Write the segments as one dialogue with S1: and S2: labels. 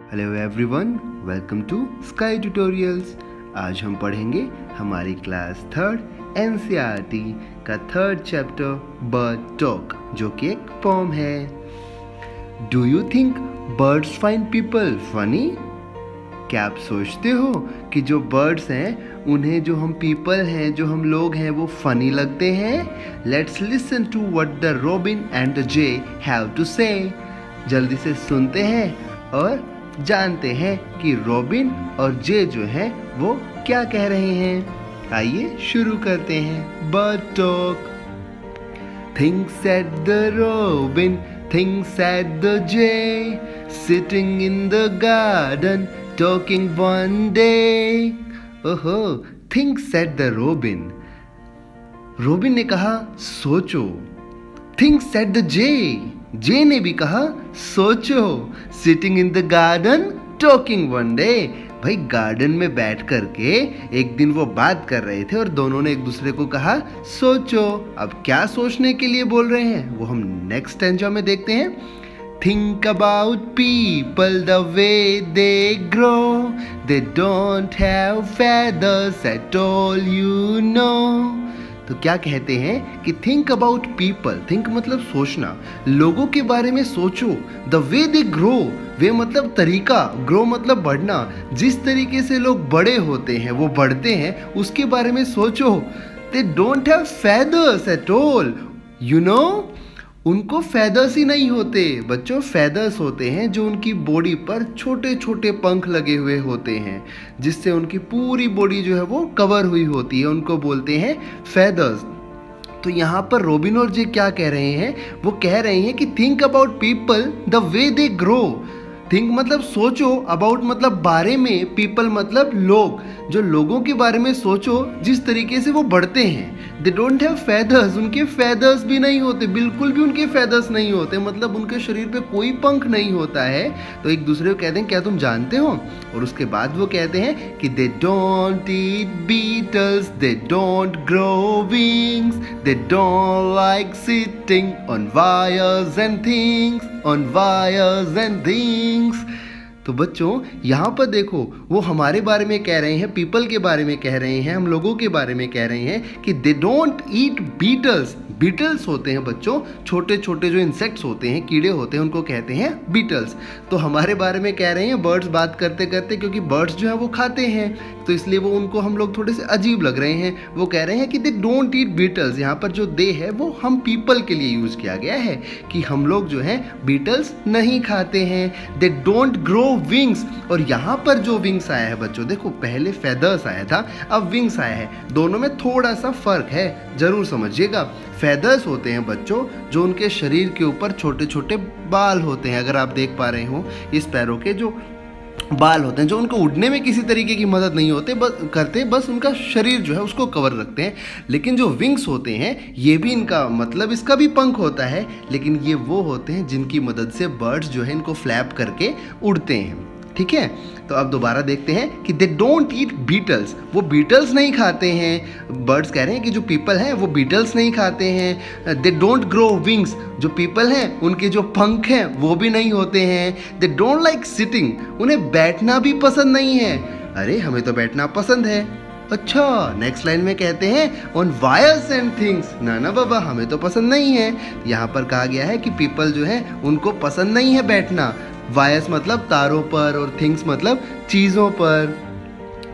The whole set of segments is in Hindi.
S1: Hello everyone, welcome to Sky Tutorials. आज हम पढ़ेंगे हमारी क्लास थर्ड एनसीईआरटी का थर्ड चैप्टर बर्ड टॉक, जो कि एक पोम है। Do you think birds find people funny? क्या आप सोचते हो कि जो बर्ड्स हैं उन्हें जो हम पीपल हैं, जो हम लोग हैं, वो फनी लगते हैं? Let's listen to what the robin and the jay have to say. जल्दी से सुनते हैं और जानते हैं कि रॉबिन और जे जो हैं वो क्या कह रहे हैं। आइए शुरू करते हैं। Bird talk. Things said the robin, things said the jay, sitting in the garden, talking one day. ओहो, things said the robin. Robin ने कहा सोचो। Things said the jay. जे ने भी कहा सोचो। Sitting in the garden, talking one day. भाई गार्डन में बैठ करके एक दिन वो बात कर रहे थे और दोनों ने एक दूसरे को कहा सोचो। अब क्या सोचने के लिए बोल रहे हैं वो हम नेक्स्ट स्टैंजा में देखते हैं। Think about people the way they grow. They don't have feathers at all, you know. तो क्या कहते हैं कि थिंक अबाउट पीपल। थिंक मतलब सोचना, लोगों के बारे में सोचो। द वे दे ग्रो, वे मतलब तरीका, ग्रो मतलब बढ़ना। जिस तरीके से लोग बड़े होते हैं, वो बढ़ते हैं, उसके बारे में सोचो। They don't have feathers at all, you know. उनको फेदर्स ही नहीं होते बच्चों। फेदर्स होते हैं जो उनकी बॉडी पर छोटे छोटे पंख लगे हुए होते हैं, जिससे उनकी पूरी बॉडी जो है वो कवर हुई होती है, उनको बोलते हैं फेदर्स। तो यहाँ पर रोबिन और जे क्या कह रहे हैं? वो कह रहे हैं कि think about people the way they grow. Think मतलब सोचो, अबाउट मतलब बारे में, पीपल मतलब लोग। जो लोगों के बारे में सोचो जिस तरीके से वो बढ़ते हैं। दे डोंट हैव फेदर्स, उनके फेदर्स भी नहीं होते, बिल्कुल भी उनके फेदर्स नहीं होते, मतलब उनके शरीर पे कोई पंख नहीं होता है। तो एक दूसरे को कहते हैं क्या तुम जानते हो? और उसके बाद वो कहते हैं कि they don't eat Beatles, they don't grow wings, they don't like sitting on wires and things, on wires and things. तो बच्चों यहाँ पर देखो, वो हमारे बारे में कह रहे हैं, पीपल के बारे में कह रहे हैं, हम लोगों के बारे में कह रहे हैं कि they don't eat beetles. Beetles होते हैं बच्चों छोटे छोटे जो इंसेक्ट्स होते हैं, कीड़े होते हैं, उनको कहते हैं बीटल्स। तो हमारे बारे में कह रहे हैं बर्ड्स बात करते करते, क्योंकि बर्ड्स जो है वो खाते हैं, तो इसलिए वो उनको हम लोग थोड़े से अजीब लग रहे हैं। वो कह रहे हैं कि दे डोंट ईट बीटल्स। यहाँ पर जो दे है वो हम पीपल के लिए यूज़ किया गया है कि हम लोग जो है बीटल्स नहीं खाते हैं। They don't grow wings. और यहाँ पर जो विंग्स आया है बच्चों, देखो पहले फेदर्स आया था, अब विंग्स आया है। दोनों में थोड़ा सा फर्क है, जरूर समझिएगा। फेदर्स होते हैं बच्चों जो उनके शरीर के ऊपर छोटे छोटे बाल होते हैं। अगर आप देख पा रहे हो, इस पैरों के जो बाल होते हैं, जो उनको उड़ने में किसी तरीके की मदद नहीं होते बस उनका शरीर जो है उसको कवर रखते हैं। लेकिन जो विंग्स होते हैं, ये भी इनका मतलब इसका भी पंख होता है, लेकिन ये वो होते हैं जिनकी मदद से बर्ड्स जो है इनको फ्लैप करके उड़ते हैं। ठीक है, तो अब दोबारा देखते हैं कि दे डोंट ईट बीटल्स। वो बीटल्स नहीं खाते हैं। बर्ड्स कह रहे हैं कि जो पीपल हैं वो बीटल्स नहीं खाते हैं। They don't grow wings. जो पीपल हैं उनके जो पंख हैं वो भी नहीं होते हैं। They don't like sitting. उन्हें बैठना भी पसंद नहीं है। अरे हमें तो बैठना पसंद है। अच्छा, नेक्स्ट लाइन में कहते हैं ऑन वायर्स एंड थिंग्स। ना बाबा, हमें तो पसंद नहीं है। यहाँ पर कहा गया है कि पीपल जो है उनको पसंद नहीं है बैठना। वायर्स मतलब तारों पर और थिंग्स मतलब चीज़ों पर।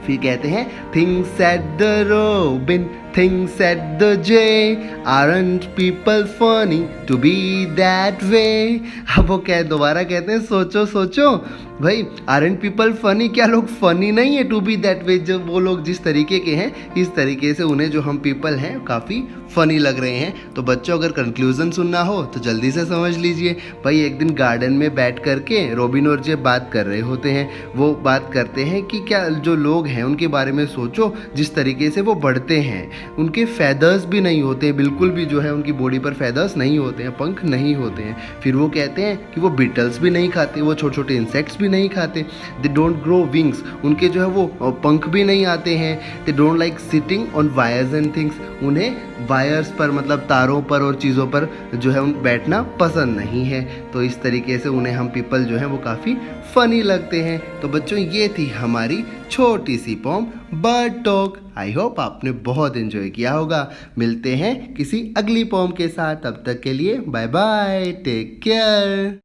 S1: फिर कहते हैं things said the robin, things said the jay, aren't people funny to be that way. अब वो दोबारा कहते हैं सोचो सोचो। भाई आरंट पीपल फनी, क्या लोग फनी नहीं है? टू बी दैट वे, जब वो लोग जिस तरीके के हैं, इस तरीके से उन्हें जो हम पीपल हैं काफ़ी फ़नी लग रहे हैं। तो बच्चों अगर कंक्लूजन सुनना हो तो जल्दी से समझ लीजिए। भाई एक दिन गार्डन में बैठ करके रोबिन और जे बात कर रहे होते हैं। वो बात करते हैं कि क्या जो लोग हैं उनके बारे में सोचो जिस तरीके से वो बढ़ते हैं। उनके फेदर्स भी नहीं होते हैं, बिल्कुल भी जो है उनकी बॉडी पर फेदर्स नहीं होते हैं, पंख नहीं होते हैं। फिर वो कहते हैं कि वो बीटल्स भी नहीं खाते, वो छोटे छोटे इंसेक्ट्स भी नहीं खाते। दे डोंट ग्रो विंग्स, उनके जो है वो पंख भी नहीं आते हैं। They don't like sitting on wires and things, उन्हें वायर्स पर मतलब तारों पर और चीज़ों पर जो है उन बैठना पसंद नहीं है। तो इस तरीके से उन्हें हम पीपल जो है वो काफ़ी फ़नी लगते हैं। तो बच्चों ये थी हमारी छोटी सी पोम बर्ड टॉक। आई होप आपने बहुत एंजॉय किया होगा। मिलते हैं किसी अगली पोम के साथ, तब तक के लिए बाय बाय, टेक केयर।